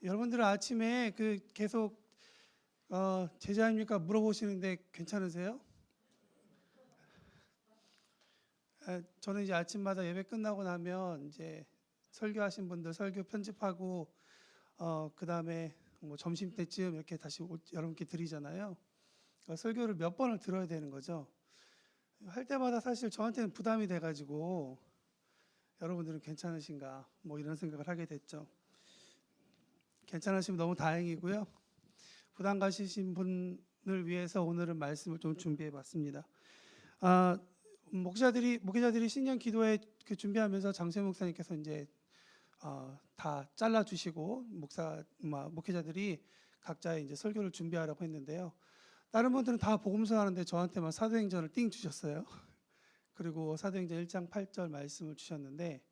여러분들은 아침에 계속 제자입니까 물어보시는데 괜찮으세요? 저는 이제 아침마다 예배 끝나고 나면 이제 설교하신 분들 설교 편집하고 그다음에 뭐 점심 때쯤 이렇게 다시 여러분께 드리잖아요. 설교를 몇 번을 들어야 되는 거죠. 할 때마다 사실 저한테는 부담이 돼가지고 여러분들은 괜찮으신가 뭐 이런 생각을 하게 됐죠. 괜찮으시면 너무 다행이고요. 부담 가시신 분을 위해서 오늘은 말씀을 좀 준비해 봤습니다. 목회자들이 신년 기도회 준비하면서 장세 목사님께서 이제 다 잘라 주시고 목회자들이 각자의 이제 설교를 준비하라고 했는데요. 다른 분들은 다 복음서 하는데 저한테만 사도행전을 띵 주셨어요. 그리고 사도행전 1장 8절 말씀을 주셨는데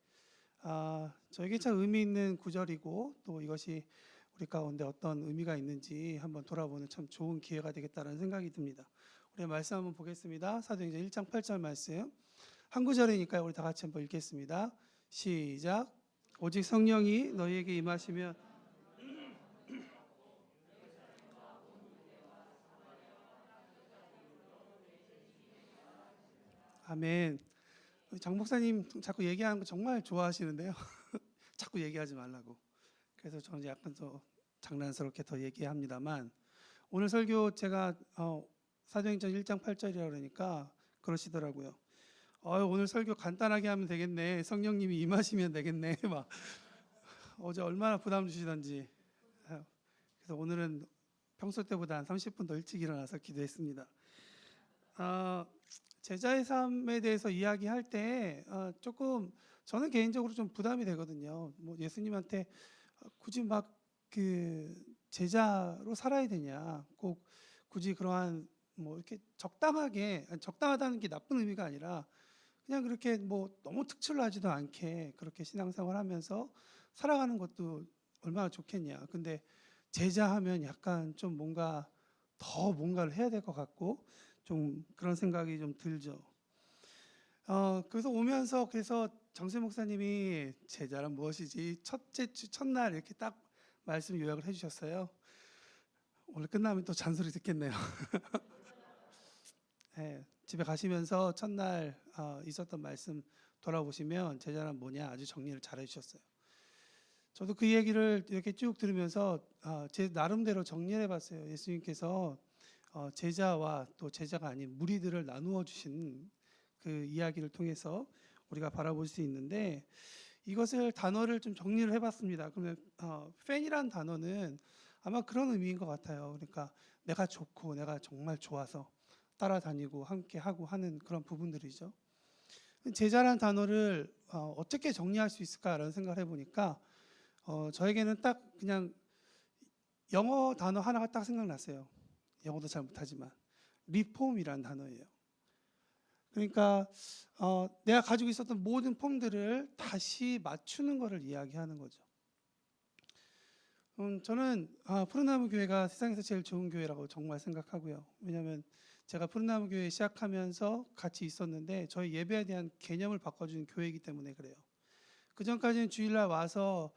저에게 참 의미 있는 구절이고 또 이것이 우리 가운데 어떤 의미가 있는지 한번 돌아보는 참 좋은 기회가 되겠다는 생각이 듭니다. 우리 말씀 한번 보겠습니다. 사도행전 1장 8절 말씀 한 구절이니까요. 우리 다 같이 한번 읽겠습니다. 시작. 오직 성령이 너희에게 임하시면 아멘. 장 목사님 자꾸 얘기하는 거 정말 좋아하시는데요. 자꾸 얘기하지 말라고. 그래서 저는 약간 더 장난스럽게 더 얘기합니다만 오늘 설교 제가 사도행전 1장 8절이라 그러니까 그러시더라고요. 오늘 설교 간단하게 하면 되겠네. 성령님이 임하시면 되겠네. 막 어제 얼마나 부담 주시던지. 그래서 오늘은 평소 때보다 한 30분 더 일찍 일어나서 기도했습니다. 제자의 삶에 대해서 이야기할 때 조금 저는 개인적으로 좀 부담이 되거든요. 뭐 예수님한테 굳이 막 제자로 살아야 되냐, 꼭 굳이 그러한 뭐 이렇게 적당하다는 게 나쁜 의미가 아니라 그냥 그렇게 뭐 너무 특출나지도 않게 그렇게 신앙생활하면서 살아가는 것도 얼마나 좋겠냐. 근데 제자하면 약간 좀 뭔가를 해야 될 것 같고 좀 그런 생각이 좀 들죠. 그래서 정세 목사님이 제자란 무엇이지 첫째 주 첫날 이렇게 딱 말씀 요약을 해주셨어요. 오늘 끝나면 또 잔소리 듣겠네요. 네, 집에 가시면서 첫날 있었던 말씀 돌아보시면 제자란 뭐냐 아주 정리를 잘 해주셨어요. 저도 그 얘기를 이렇게 쭉 들으면서 제 나름대로 정리를 해봤어요. 예수님께서 제자와 또 제자가 아닌 무리들을 나누어 주신 그 이야기를 통해서 우리가 바라볼 수 있는데 이것을 단어를 좀 정리를 해봤습니다. 그러면 팬이란 단어는 아마 그런 의미인 것 같아요. 그러니까 내가 좋고 내가 정말 좋아서 따라다니고 함께하고 하는 그런 부분들이죠. 제자란 단어를 어떻게 정리할 수 있을까라는 생각을 해보니까 저에게는 딱 그냥 영어 단어 하나가 딱 생각났어요. 영어도 잘 못하지만 리폼이라는 단어예요. 그러니까 내가 가지고 있었던 모든 폼들을 다시 맞추는 것을 이야기하는 거죠. 저는 푸른나무 교회가 세상에서 제일 좋은 교회라고 정말 생각하고요. 왜냐하면 제가 푸른나무 교회 시작하면서 같이 있었는데 저희 예배에 대한 개념을 바꿔준 교회이기 때문에 그래요. 그 전까지는 주일날 와서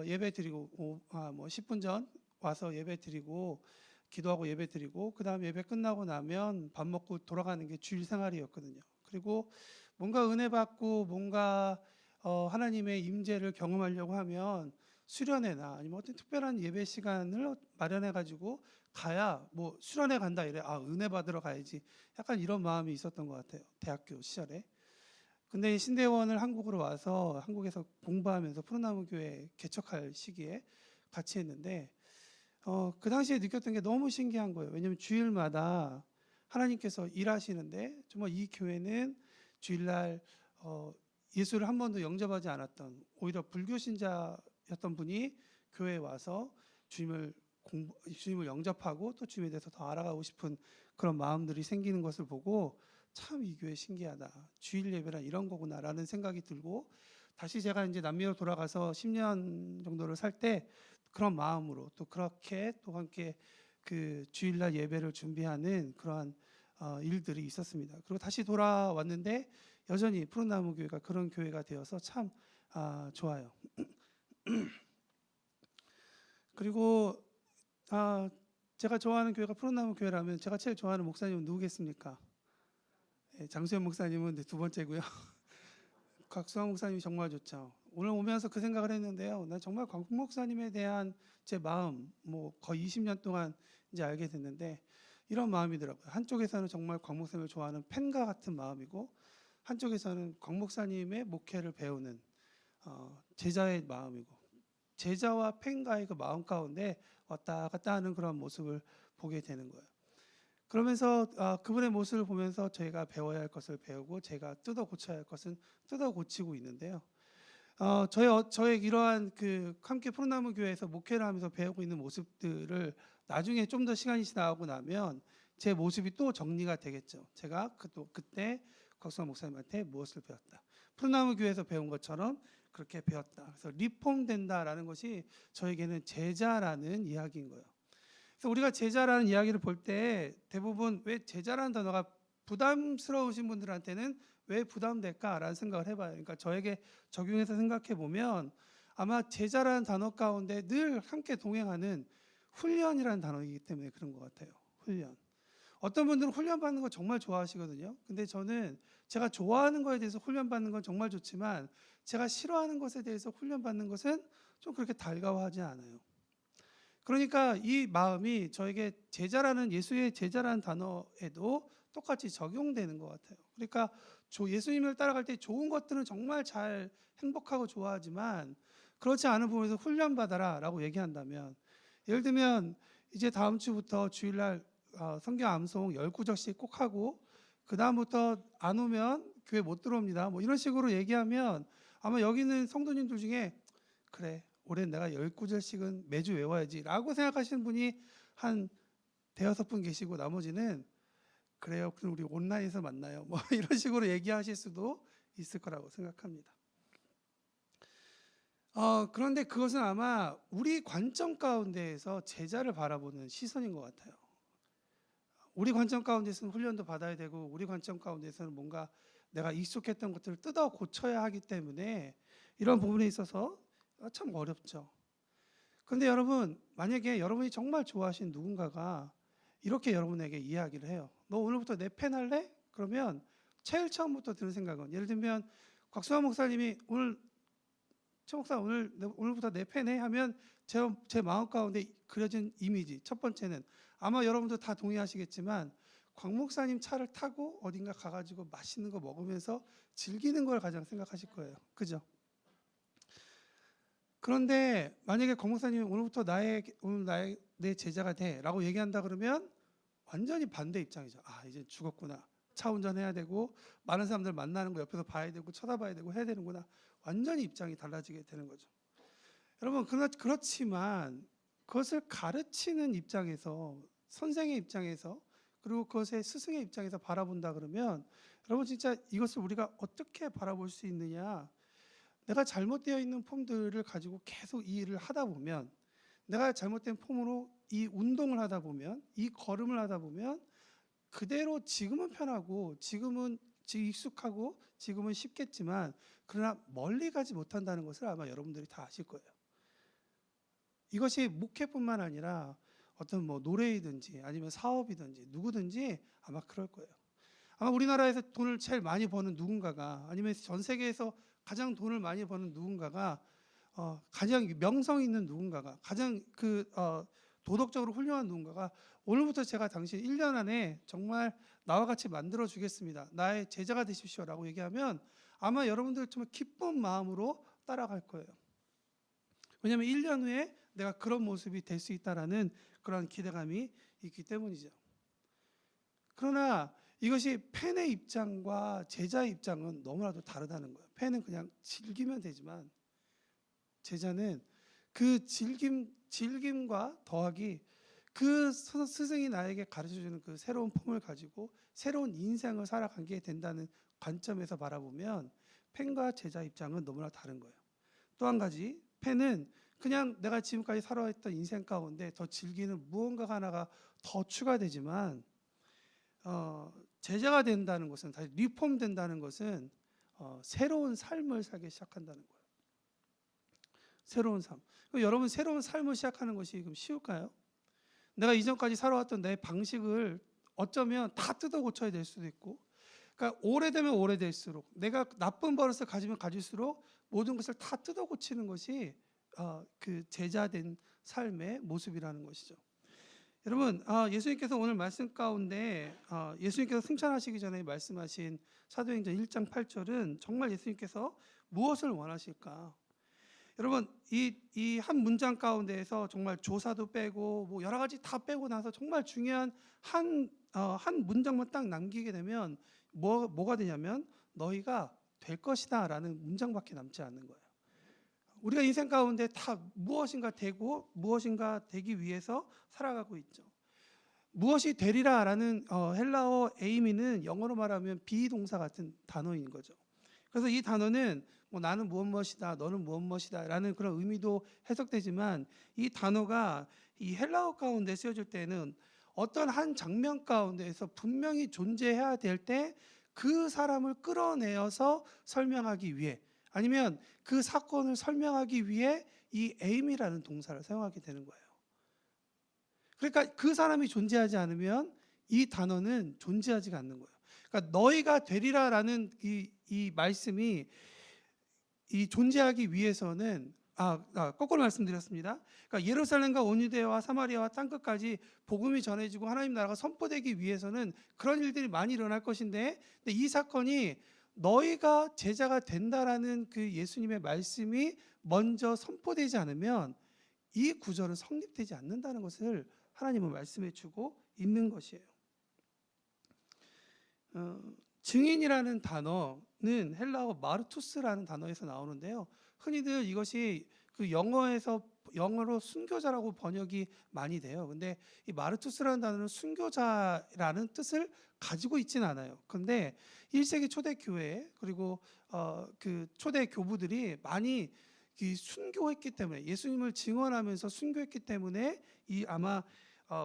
예배 드리고 뭐 10분 전 와서 예배 드리고 기도하고 예배 드리고 그 다음 예배 끝나고 나면 밥 먹고 돌아가는 게 주일 생활이었거든요. 그리고 뭔가 은혜 받고 뭔가 하나님의 임재를 경험하려고 하면 수련회나 아니면 어떤 특별한 예배 시간을 마련해 가지고 가야 뭐 수련회 간다 이래 은혜 받으러 가야지 약간 이런 마음이 있었던 것 같아요. 대학교 시절에. 근데 신대원을 한국으로 와서 한국에서 공부하면서 푸른나무 교회 개척할 시기에 같이 했는데 그 당시에 느꼈던 게 너무 신기한 거예요. 왜냐하면 주일마다 하나님께서 일하시는데 정말 이 교회는 주일날 예수를 한 번도 영접하지 않았던 오히려 불교 신자였던 분이 교회에 와서 주님을 영접하고 또 주님에 대해서 더 알아가고 싶은 그런 마음들이 생기는 것을 보고 참 이 교회 신기하다. 주일 예배란 이런 거구나라는 생각이 들고 다시 제가 이제 남미로 돌아가서 10년 정도를 살 때 그런 마음으로 또 그렇게 또 함께 그 주일날 예배를 준비하는 그러한 일들이 있었습니다. 그리고 다시 돌아왔는데 여전히 푸른나무 교회가 그런 교회가 되어서 참 좋아요. 그리고 제가 좋아하는 교회가 푸른나무 교회라면 제가 제일 좋아하는 목사님은 누구겠습니까? 장수현 목사님은 두 번째고요. 곽수환 목사님이 정말 좋죠. 오늘 오면서 그 생각을 했는데요. 난 정말 곽 목사님에 대한 제 마음, 거의 20년 동안 이제 알게 됐는데 이런 마음이더라고요. 한쪽에서는 정말 곽 목사님을 좋아하는 팬과 같은 마음이고, 한쪽에서는 곽 목사님의 목회를 배우는 제자의 마음이고, 제자와 팬과의 그 마음 가운데 왔다 갔다 하는 그런 모습을 보게 되는 거예요. 그러면서 그분의 모습을 보면서 저희가 배워야 할 것을 배우고, 제가 뜯어 고쳐야 할 것은 뜯어 고치고 있는데요. 저의 이러한 그 함께 푸른나무 교회에서 목회를 하면서 배우고 있는 모습들을 나중에 좀 더 시간이 지나고 나면 제 모습이 또 정리가 되겠죠. 제가 그때 곽수환 목사님한테 무엇을 배웠다, 푸른나무 교회에서 배운 것처럼 그렇게 배웠다. 그래서 리폼된다라는 것이 저에게는 제자라는 이야기인 거예요. 그래서 우리가 제자라는 이야기를 볼 때 대부분 왜 제자라는 단어가 부담스러우신 분들한테는 왜 부담될까라는 생각을 해봐요. 그러니까 저에게 적용해서 생각해 보면 아마 제자라는 단어 가운데 늘 함께 동행하는 훈련이라는 단어이기 때문에 그런 것 같아요. 훈련. 어떤 분들은 훈련 받는 거 정말 좋아하시거든요. 근데 저는 제가 좋아하는 거에 대해서 훈련 받는 건 정말 좋지만 제가 싫어하는 것에 대해서 훈련 받는 것은 좀 그렇게 달가워하지 않아요. 그러니까 이 마음이 저에게 제자라는, 예수의 제자라는 단어에도 똑같이 적용되는 것 같아요. 그러니까 예수님을 따라갈 때 좋은 것들은 정말 잘 행복하고 좋아하지만 그렇지 않은 부분에서 훈련받아라 라고 얘기한다면, 예를 들면 이제 다음 주부터 주일날 성경 암송 10구절씩 꼭 하고 그 다음부터 안 오면 교회 못 들어옵니다, 이런 식으로 얘기하면 아마 여기 있는 성도님들 중에 그래, 올해 내가 10구절씩은 매주 외워야지 라고 생각하시는 분이 한 대여섯 분 계시고, 나머지는 그래요, 그럼 우리 온라인에서 만나요, 이런 식으로 얘기하실 수도 있을 거라고 생각합니다. 그런데 그것은 아마 우리 관점 가운데에서 제자를 바라보는 시선인 것 같아요. 우리 관점 가운데서는 훈련도 받아야 되고, 우리 관점 가운데서는 뭔가 내가 익숙했던 것들을 뜯어 고쳐야 하기 때문에 이런 부분에 있어서 참 어렵죠. 그런데 여러분, 만약에 여러분이 정말 좋아하시는 누군가가 이렇게 여러분에게 이야기를 해요. 너 오늘부터 내 팬 할래? 그러면 제일 처음부터 드는 생각은, 예를 들면 곽수환 목사님이 최 목사 오늘부터 내 팬 해? 하면 제 마음 가운데 그려진 이미지, 첫 번째는 아마 여러분도 다 동의하시겠지만 곽 목사님 차를 타고 어딘가 가가지고 맛있는 거 먹으면서 즐기는 걸 가장 생각하실 거예요. 그죠? 그런데 만약에 곽 목사님이 오늘부터 내 제자가 돼라고 얘기한다 그러면 완전히 반대 입장이죠. 이제 죽었구나. 차 운전해야 되고 많은 사람들 만나는 거 옆에서 봐야 되고 쳐다봐야 되고 해야 되는구나. 완전히 입장이 달라지게 되는 거죠. 여러분, 그렇지만 그것을 가르치는 입장에서, 선생의 입장에서, 그리고 그것의 스승의 입장에서 바라본다 그러면 여러분, 진짜 이것을 우리가 어떻게 바라볼 수 있느냐, 내가 잘못되어 있는 폼들을 가지고 계속 이 일을 하다 보면, 내가 잘못된 폼으로 이 운동을 하다 보면, 이 걸음을 하다 보면 그대로 지금은 편하고 지금은 익숙하고 지금은 쉽겠지만 그러나 멀리 가지 못한다는 것을 아마 여러분들이 다 아실 거예요. 이것이 목회뿐만 아니라 어떤 노래이든지 아니면 사업이든지 누구든지 아마 그럴 거예요. 아마 우리나라에서 돈을 제일 많이 버는 누군가가, 아니면 전 세계에서 가장 돈을 많이 버는 누군가가, 가장 명성 있는 누군가가, 가장 도덕적으로 훌륭한 누군가가 오늘부터 제가 당신 1년 안에 정말 나와 같이 만들어 주겠습니다, 나의 제자가 되십시오라고 얘기하면 아마 여러분들 정말 기쁜 마음으로 따라갈 거예요. 왜냐하면 1년 후에 내가 그런 모습이 될 수 있다라는 그런 기대감이 있기 때문이죠. 그러나 이것이 팬의 입장과 제자의 입장은 너무나도 다르다는 거예요. 팬은 그냥 즐기면 되지만 제자는 그 즐김과 더하기 그 스승이 나에게 가르쳐주는 그 새로운 폼을 가지고 새로운 인생을 살아가게 된다는 관점에서 바라보면 팬과 제자 입장은 너무나 다른 거예요. 또 한 가지, 팬은 그냥 내가 지금까지 살아왔던 인생 가운데 더 즐기는 무언가 하나가 더 추가되지만, 제자가 된다는 것은, 다시 리폼된다는 것은 새로운 삶을 살기 시작한다는 거예요. 새로운 삶. 그럼 여러분 새로운 삶을 시작하는 것이 그럼 쉬울까요? 내가 이전까지 살아왔던 내 방식을 어쩌면 다 뜯어 고쳐야 될 수도 있고, 그러니까 오래되면 오래될수록 내가 나쁜 버릇을 가지면 가질수록 모든 것을 다 뜯어 고치는 것이 그 제자된 삶의 모습이라는 것이죠. 여러분, 예수님께서 오늘 말씀 가운데 예수님께서 승천하시기 전에 말씀하신 사도행전 1장 8절은 정말 예수님께서 무엇을 원하실까? 여러분, 이 한 문장 가운데에서 정말 조사도 빼고 뭐 여러 가지 다 빼고 나서 정말 중요한 한 문장만 딱 남기게 되면 뭐가 되냐면 너희가 될 것이다라는 문장밖에 남지 않는 거예요. 우리가 인생 가운데 다 무엇인가 되고 무엇인가 되기 위해서 살아가고 있죠. 무엇이 되리라라는 헬라어 에이미는 영어로 말하면 비동사 같은 단어인 거죠. 그래서 이 단어는 뭐 나는 무엇이다, 너는 무엇이다라는 그런 의미도 해석되지만 이 단어가 이 헬라어 가운데 쓰여질 때는 어떤 한 장면 가운데에서 분명히 존재해야 될 때 그 사람을 끌어내어서 설명하기 위해 아니면 그 사건을 설명하기 위해 이 aim이라는 동사를 사용하게 되는 거예요. 그러니까 그 사람이 존재하지 않으면 이 단어는 존재하지가 않는 거예요. 그러니까 너희가 되리라라는 이 말씀이 이 존재하기 위해서는 거꾸로 말씀드렸습니다. 그러니까 예루살렘과 온 유대와 사마리아와 땅끝까지 복음이 전해지고 하나님 나라가 선포되기 위해서는 그런 일들이 많이 일어날 것인데, 근데 이 사건이 너희가 제자가 된다라는 그 예수님의 말씀이 먼저 선포되지 않으면 이 구절은 성립되지 않는다는 것을 하나님은 말씀해 주고 있는 것이에요. 증인이라는 단어는 헬라어 마르투스라는 단어에서 나오는데요. 흔히들 이것이 그 영어로 순교자라고 번역이 많이 돼요. 근데 이 마르투스라는 단어는 순교자라는 뜻을 가지고 있지는 않아요. 근데 1세기 초대 교회 그리고 그 초대 교부들이 많이 순교했기 때문에 예수님을 증언하면서 순교했기 때문에 이 아마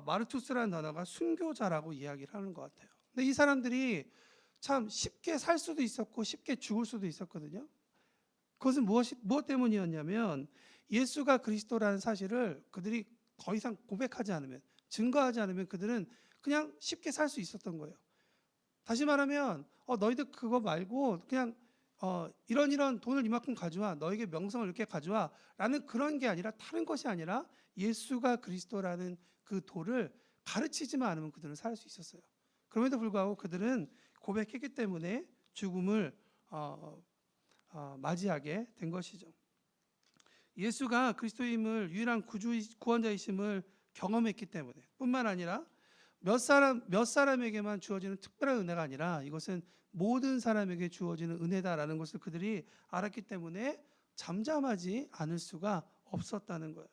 마르투스라는 단어가 순교자라고 이야기를 하는 것 같아요. 근데 이 사람들이 참 쉽게 살 수도 있었고 쉽게 죽을 수도 있었거든요. 그것은 무엇 때문이었냐면 예수가 그리스도라는 사실을 그들이 더 이상 고백하지 않으면, 증거하지 않으면 그들은 그냥 쉽게 살 수 있었던 거예요. 다시 말하면 너희들 그거 말고 그냥 이런 돈을 이만큼 가져와, 너에게 명성을 이렇게 가져와 라는 그런 게 아니라, 다른 것이 아니라 예수가 그리스도라는 그 도를 가르치지만 않으면 그들은 살 수 있었어요. 그럼에도 불구하고 그들은 고백했기 때문에 죽음을 맞이하게 된 것이죠. 예수가 그리스도임을, 유일한 구원자이심을 경험했기 때문에 뿐만 아니라 몇 사람에게만 주어지는 특별한 은혜가 아니라 이것은 모든 사람에게 주어지는 은혜다라는 것을 그들이 알았기 때문에 잠잠하지 않을 수가 없었다는 거예요.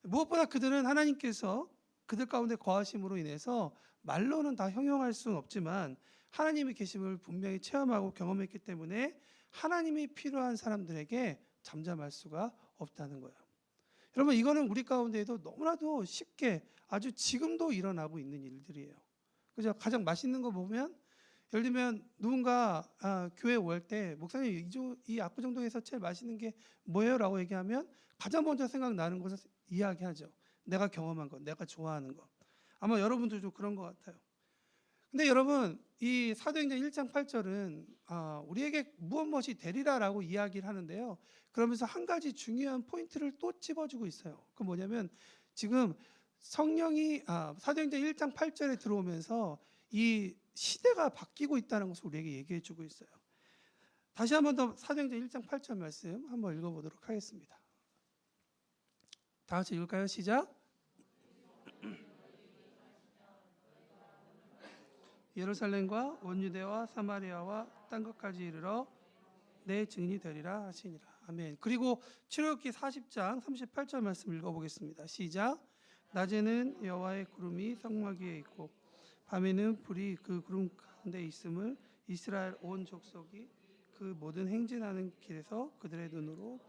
무엇보다 그들은 하나님께서 그들 가운데 거하심으로 인해서 말로는 다 형용할 수는 없지만 하나님의 계심을 분명히 체험하고 경험했기 때문에 하나님이 필요한 사람들에게 잠잠할 수가 없다는 거예요. 여러분, 이거는 우리 가운데에도 너무나도 쉽게 아주 지금도 일어나고 있는 일들이에요. 그죠? 가장 맛있는 거 보면, 예를 들면 누군가 교회 올 때 목사님 이 압구정동에서 제일 맛있는 게 뭐예요? 라고 얘기하면 가장 먼저 생각나는 것을 이야기하죠. 내가 경험한 것, 내가 좋아하는 것. 아마 여러분들도 그런 것 같아요. 근데 여러분, 이 사도행전 1장 8절은 우리에게 무엇이 되리라라고 이야기를 하는데요. 그러면서 한 가지 중요한 포인트를 또 집어주고 있어요. 그 뭐냐면 지금 성령이 사도행전 1장 8절에 들어오면서 이 시대가 바뀌고 있다는 것을 우리에게 얘기해 주고 있어요. 다시 한 번 더 사도행전 1장 8절 말씀 한번 읽어보도록 하겠습니다. 다 같이 읽을까요? 시작. 예루살렘과 온 유대와 사마리아와 땅끝까지 이르러 내 증인이 되리라 하시니라. 아멘. 그리고 출애굽기 40장 38절 말씀 읽어보겠습니다. 시작. 낮에는 여호와의 구름이 성막 위에 있고 밤에는 불이 그 구름 가운데 있음을 이스라엘 온 족속이 그 모든 행진하는 길에서 그들의 눈으로.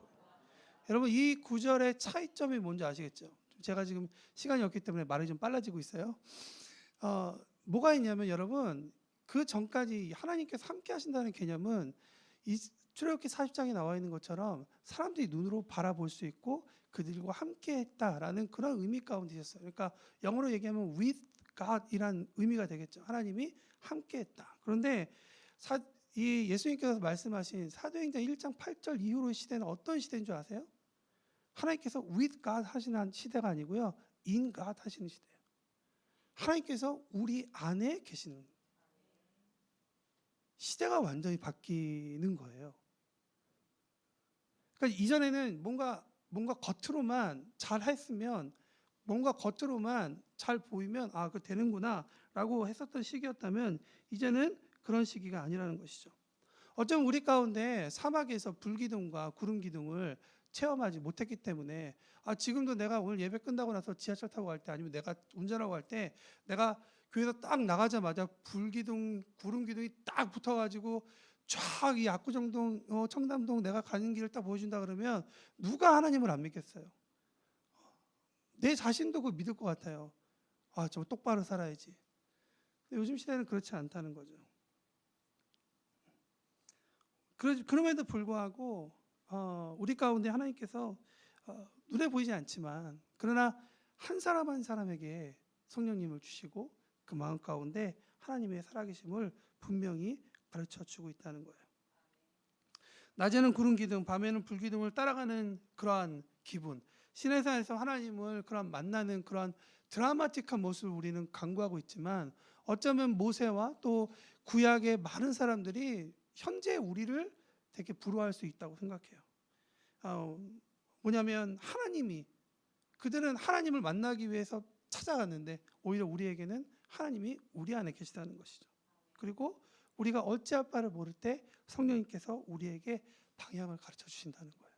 여러분, 이 구절의 차이점이 뭔지 아시겠죠? 제가 지금 시간이 없기 때문에 말이 좀 빨라지고 있어요. 뭐가 있냐면 여러분, 그 전까지 하나님께서 함께 하신다는 개념은 출애굽기 40장에 나와 있는 것처럼 사람들이 눈으로 바라볼 수 있고 그들과 함께했다라는 그런 의미 가운데 있었어요. 그러니까 영어로 얘기하면 with God이란 의미가 되겠죠. 하나님이 함께했다. 그런데 이 예수님께서 말씀하신 사도행전 1장 8절 이후의 시대는 어떤 시대인 줄 아세요? 하나님께서 with God 하시는 시대가 아니고요. in God 하시는 시대예요. 하나님께서 우리 안에 계시는 시대가 완전히 바뀌는 거예요. 그러니까 이전에는 뭔가 겉으로만 잘 했으면, 뭔가 겉으로만 잘 보이면 아, 그 되는구나라고 했었던 시기였다면 이제는 그런 시기가 아니라는 것이죠. 어쩌면 우리 가운데 사막에서 불기둥과 구름기둥을 체험하지 못했기 때문에 지금도 내가 오늘 예배 끝나고 나서 지하철 타고 갈 때 아니면 내가 운전하고 갈 때 내가 교회에서 딱 나가자마자 불기둥, 구름기둥이 딱 붙어가지고 쫙 이 압구정동, 청담동 내가 가는 길을 딱 보여준다 그러면 누가 하나님을 안 믿겠어요? 내 자신도 그걸 믿을 것 같아요. 저 똑바로 살아야지. 근데 요즘 시대는 그렇지 않다는 거죠. 그럼에도 불구하고 우리 가운데 하나님께서 눈에 보이지 않지만 그러나 한 사람 한 사람에게 성령님을 주시고 그 마음 가운데 하나님의 살아계심을 분명히 가르쳐주고 있다는 거예요. 낮에는 구름기둥, 밤에는 불기둥을 따라가는 그러한 기분, 시내산에서 하나님을 그런 만나는 그런 드라마틱한 모습을 우리는 강구하고 있지만 어쩌면 모세와 또 구약의 많은 사람들이 현재 우리를 되게 부러워할 수 있다고 생각해요. 뭐냐면 그들은 하나님을 만나기 위해서 찾아갔는데 오히려 우리에게는 하나님이 우리 안에 계시다는 것이죠. 그리고 우리가 어찌할 바를 모를 때 성령님께서 우리에게 방향을 가르쳐 주신다는 거예요.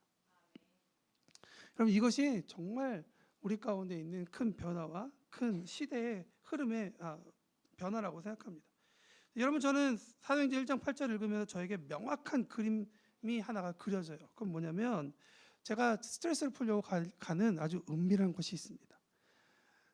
그럼 이것이 정말 우리 가운데 있는 큰 변화와 큰 시대의 흐름의 변화라고 생각합니다. 여러분, 저는 사도행전 1장 8절 읽으면서 저에게 명확한 그림이 하나가 그려져요. 그건 뭐냐면 제가 스트레스를 풀려고 가는 아주 은밀한 곳이 있습니다.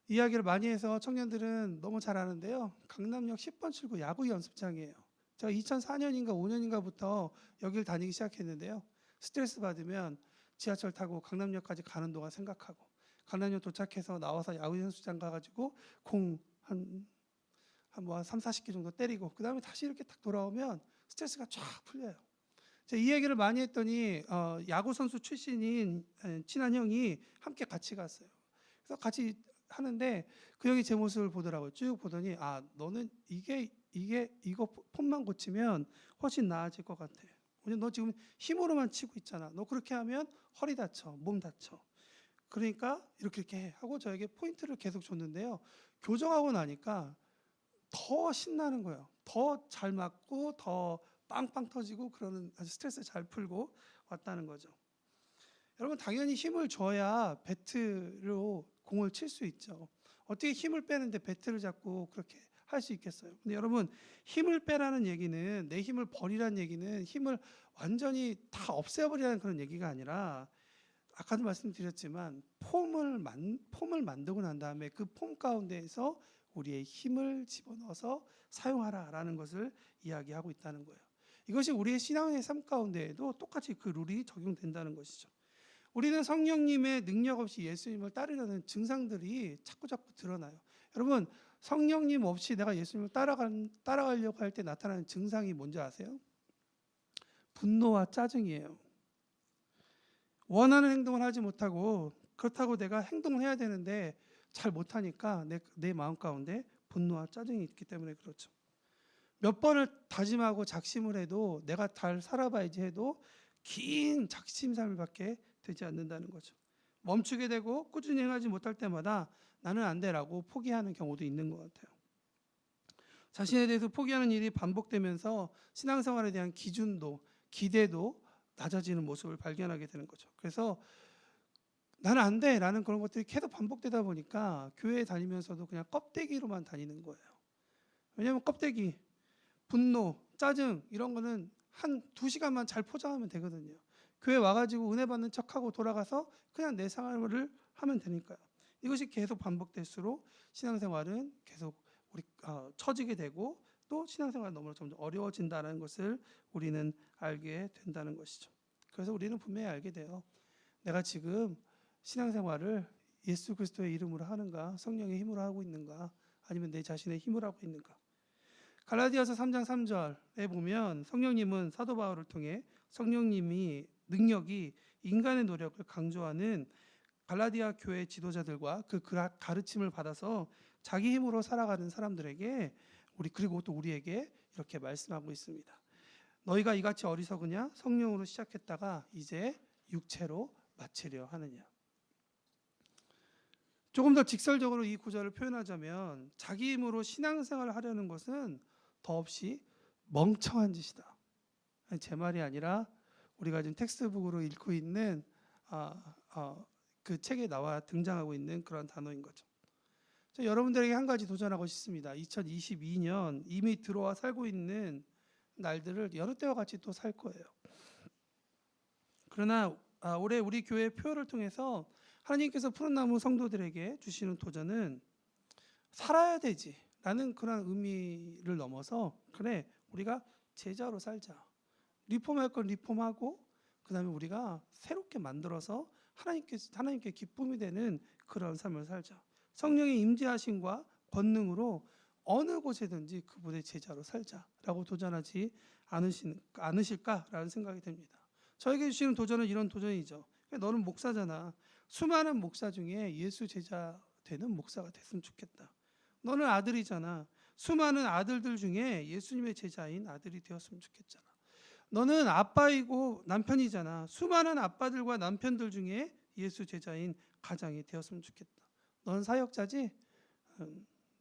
이야기를 많이 해서 청년들은 너무 잘 아는데요. 강남역 10번 출구 야구 연습장이에요. 제가 2004년인가 5년인가부터 여기를 다니기 시작했는데요. 스트레스 받으면 지하철 타고 강남역까지 가는 동안 생각하고 강남역 도착해서 나와서 야구 연습장 가가지고 공 한 3, 40개 정도 때리고 그 다음에 다시 이렇게 딱 돌아오면 스트레스가 쫙 풀려요. 제가 이 얘기를 많이 했더니 야구 선수 출신인 친한 형이 함께 같이 갔어요. 그래서 같이 하는데 그 형이 제 모습을 보더라고요. 쭉 보더니 너는 이거 폼만 고치면 훨씬 나아질 것 같아. 왜냐면 너 지금 힘으로만 치고 있잖아. 너 그렇게 하면 허리 다쳐, 몸 다쳐. 그러니까 이렇게 해 하고 저에게 포인트를 계속 줬는데요. 교정하고 나니까 더 신나는 거예요. 더 잘 맞고 더 빵빵 터지고 그러는 아주 스트레스 잘 풀고 왔다는 거죠. 여러분, 당연히 힘을 줘야 배트로 공을 칠 수 있죠. 어떻게 힘을 빼는데 배트를 잡고 그렇게 할 수 있겠어요? 근데 여러분, 힘을 빼라는 얘기는, 내 힘을 버리라는 얘기는 힘을 완전히 다 없애버리라는 그런 얘기가 아니라 아까도 말씀드렸지만 폼을 만들고 난 다음에 그 폼 가운데에서 우리의 힘을 집어넣어서 사용하라라는 것을 이야기하고 있다는 거예요. 이것이 우리의 신앙의 삶 가운데에도 똑같이 그 룰이 적용된다는 것이죠. 우리는 성령님의 능력 없이 예수님을 따르려는 증상들이 자꾸 드러나요. 여러분, 성령님 없이 내가 예수님을 따라가려고 할 때 나타나는 증상이 뭔지 아세요? 분노와 짜증이에요. 원하는 행동을 하지 못하고 그렇다고 내가 행동을 해야 되는데 잘 못하니까 내 마음 가운데 분노와 짜증이 있기 때문에 그렇죠. 몇 번을 다짐하고 작심을 해도 내가 잘 살아봐야지 해도 긴 작심 삶을밖에 되지 않는다는 거죠. 멈추게 되고 꾸준히 행하지 못할 때마다 나는 안 돼라고 포기하는 경우도 있는 것 같아요. 자신에 대해서 포기하는 일이 반복되면서 신앙생활에 대한 기준도 기대도 낮아지는 모습을 발견하게 되는 거죠. 그래서 나는 안 돼라는 그런 것들이 계속 반복되다 보니까 교회에 다니면서도 그냥 껍데기로만 다니는 거예요. 왜냐하면 껍데기, 분노, 짜증 이런 거는 한 2시간만 잘 포장하면 되거든요. 교회 와가지고 은혜 받는 척하고 돌아가서 그냥 내 생활을 하면 되니까요. 이것이 계속 반복될수록 신앙생활은 계속 처지게 되고 또 신앙생활 너무나 점점 어려워진다는 것을 우리는 알게 된다는 것이죠. 그래서 우리는 분명히 알게 돼요. 내가 지금 신앙생활을 예수 그리스도의 이름으로 하는가, 성령의 힘으로 하고 있는가, 아니면 내 자신의 힘으로 하고 있는가. 갈라디아서 3장 3절에 보면 성령님은 사도 바울을 통해 성령님이 능력이 인간의 노력을 강조하는 갈라디아 교회 지도자들과 그 가르침을 받아서 자기 힘으로 살아가는 사람들에게 그리고 또 우리에게 이렇게 말씀하고 있습니다. 너희가 이같이 어리석으냐? 성령으로 시작했다가 이제 육체로 마치려 하느냐. 조금 더 직설적으로 이 구절을 표현하자면 자기 힘으로 신앙생활을 하려는 것은 더없이 멍청한 짓이다. 제 말이 아니라 우리가 지금 텍스트북으로 읽고 있는 그 책에 나와 등장하고 있는 그런 단어인 거죠. 여러분들에게 한 가지 도전하고 싶습니다. 2022년 이미 들어와 살고 있는 날들을 여느 때와 같이 또 살 거예요. 그러나 올해 우리 교회 표를 통해서 하나님께서 푸른나무 성도들에게 주시는 도전은 살아야 되지라는 그런 의미를 넘어서 그래 우리가 제자로 살자. 리폼할 건 리폼하고 그다음에 우리가 새롭게 만들어서 하나님께 기쁨이 되는 그런 삶을 살자. 성령의 임재하심과 권능으로 어느 곳에든지 그분의 제자로 살자라고 도전하지 않으실까라는 생각이 듭니다. 저에게 주시는 도전은 이런 도전이죠. 너는 목사잖아. 수많은 목사 중에 예수 제자 되는 목사가 됐으면 좋겠다. 너는 아들이잖아. 수많은 아들들 중에 예수님의 제자인 아들이 되었으면 좋겠잖아. 너는 아빠이고 남편이잖아. 수많은 아빠들과 남편들 중에 예수 제자인 가장이 되었으면 좋겠다. 넌 사역자지?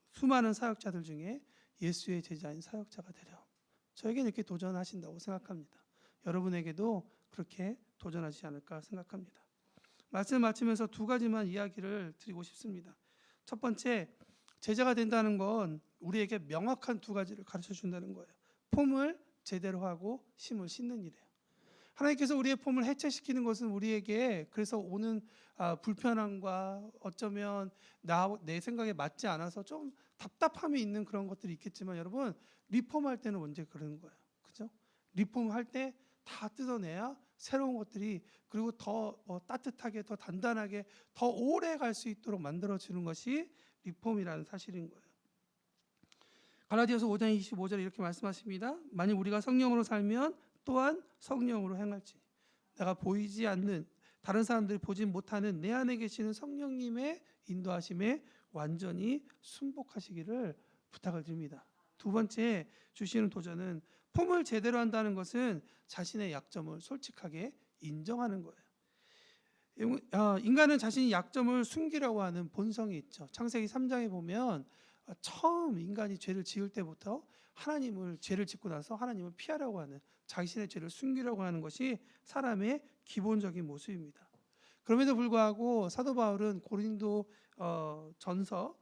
수많은 사역자들 중에 예수의 제자인 사역자가 되려. 저에게는 이렇게 도전하신다고 생각합니다. 여러분에게도 그렇게 도전하시지 않을까 생각합니다. 말씀 마치면서 두 가지만 이야기를 드리고 싶습니다. 첫 번째, 제자가 된다는 건 우리에게 명확한 두 가지를 가르쳐 준다는 거예요. 폼을 제대로 하고 심을 씻는 일이에요. 하나님께서 우리의 폼을 해체시키는 것은 우리에게 그래서 오는 불편함과 어쩌면 내 생각에 맞지 않아서 좀 답답함이 있는 그런 것들이 있겠지만 여러분 리폼할 때는 언제 그러는 거예요. 그죠? 리폼할 때 다 뜯어내야 새로운 것들이 그리고 더 따뜻하게 더 단단하게 더 오래 갈 수 있도록 만들어주는 것이 리폼이라는 사실인 거예요. 갈라디아서 5장 25절에 이렇게 말씀하십니다. 만일 우리가 성령으로 살면 또한 성령으로 행할지. 내가 보이지 않는 다른 사람들이 보지 못하는 내 안에 계시는 성령님의 인도하심에 완전히 순복하시기를 부탁을 드립니다. 두 번째 주시는 도전은 폼을 제대로 한다는 것은 자신의 약점을 솔직하게 인정하는 거예요. 인간은 자신이 약점을 숨기려고 하는 본성이 있죠. 창세기 3장에 보면 처음 인간이 죄를 지을 때부터 죄를 짓고 나서 하나님을 피하려고 하는 자신의 죄를 숨기려고 하는 것이 사람의 기본적인 모습입니다. 그럼에도 불구하고 사도 바울은 고린도 후서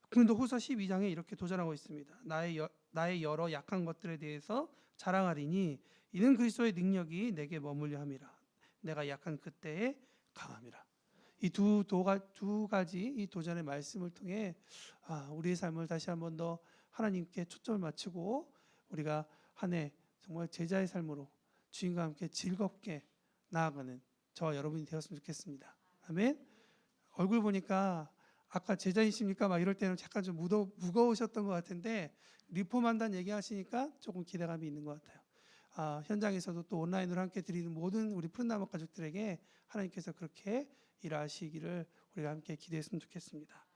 12장에 이렇게 도전하고 있습니다. 나의 여러 약한 것들에 대해서 자랑하리니 이는 그리스도의 능력이 내게 머물려 함이라. 내가 약한 그때에 강함이라. 이 두 가지 이 도전의 말씀을 통해 우리의 삶을 다시 한번 더 하나님께 초점을 맞추고 우리가 한 해 정말 제자의 삶으로 주님과 함께 즐겁게 나아가는 저와 여러분이 되었으면 좋겠습니다. 아멘. 얼굴 보니까 아까 제자이십니까? 막 이럴 때는 약간 좀 무거우셨던 것 같은데 리폼한다는 얘기하시니까 조금 기대감이 있는 것 같아요. 현장에서도 또 온라인으로 함께 드리는 모든 우리 푸른나무 가족들에게 하나님께서 그렇게 일하시기를 우리가 함께 기대했으면 좋겠습니다.